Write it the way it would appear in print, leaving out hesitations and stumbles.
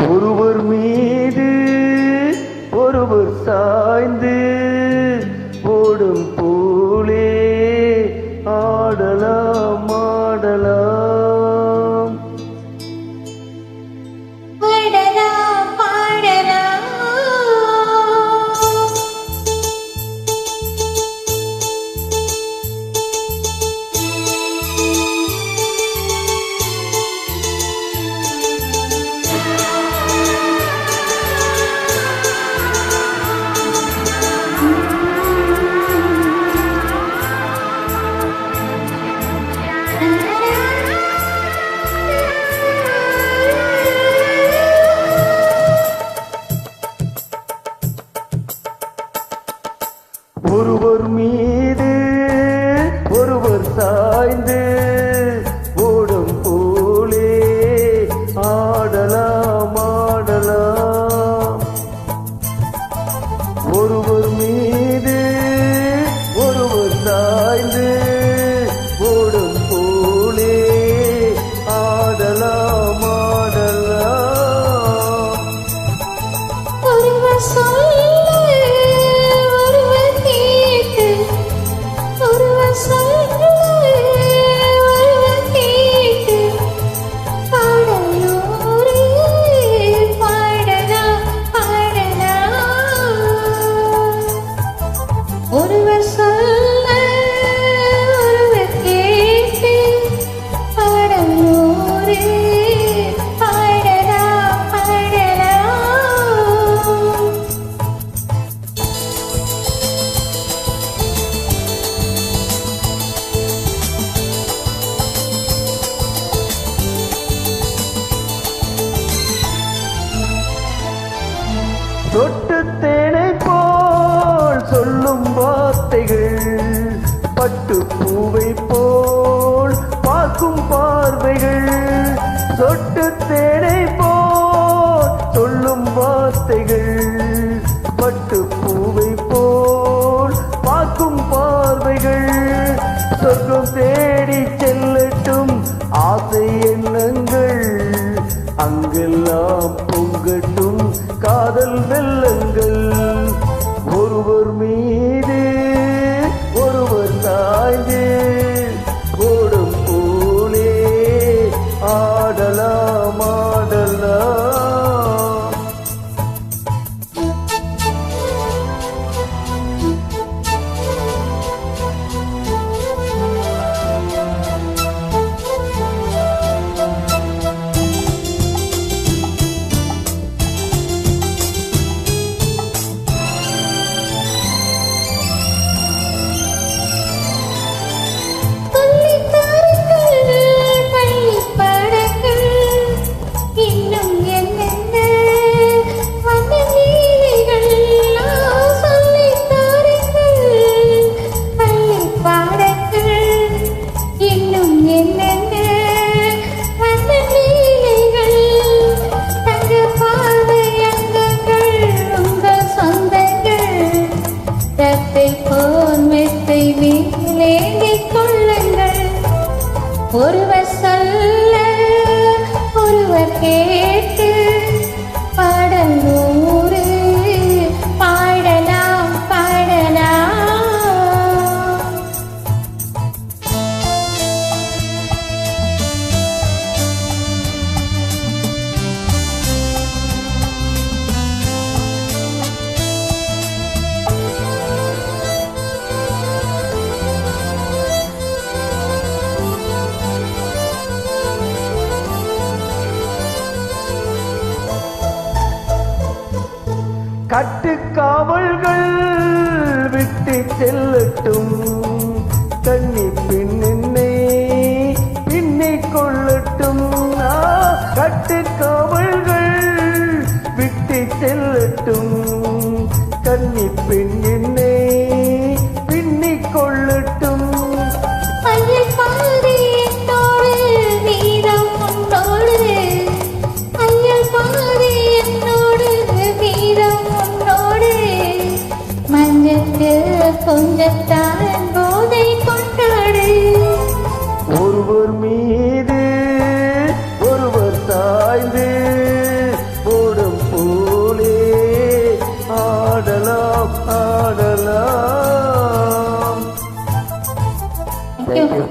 ஒருவர் மீது ஒருவர் சாய்ந்து ஓடும் போலே ஆடலாம் ஆடலாம். ஒருவர் மீது ஒருவர் சாய்ந்து ஓடும் போலே ஆடலாம் ஆடலாம். ஒருவர் மீது ஒருவர் சாய்ந்து ஓடும் போலே ஆடலாம் ஆடலாம். ஒருவர் சொல்ல ஒருவர் கேட்டு பாடலோரே பாடலாம் பாடலாம். தொட்டு தேனை போல் சொல்லும் வார்த்தைகள் பட்டு பூவை போல் பார்க்கும் பார்வைகள். தொட்டு தேனை போல் சொல்லும் வார்த்தைகள் பட்டு பூவை போல் பார்க்கும் பார்வைகள். சொர்க்கம் தேடி செல்லட்டும் ஆசை எண்ணங்கள் அங்கெல்லாம் பொங்கட்டும் காதல் வெள்ளங்கள். ஒருவர் மீது ஒருவர் சாய்ந்து ஓடும் போலே ஆடலாம் ஆடலாம். ஒருவர் சொல்ல ஒருவர் கேட்டு பாடலோரே பாடலாம் பாடலாம். கட்டுக்காவல்கள் விட்டு செல்லட்டும் கண்ணி பின்னே பின்னை கொள்ளட்டும். கட்டுக்காவல்கள் விட்டு செல்லட்டும் கண்ணி பின்னே பின்னி கொள்ளட்டும். கொஞ்சத்தான் போதை கொண்டாடு. ஒருவர் மீது தேங்க்யூ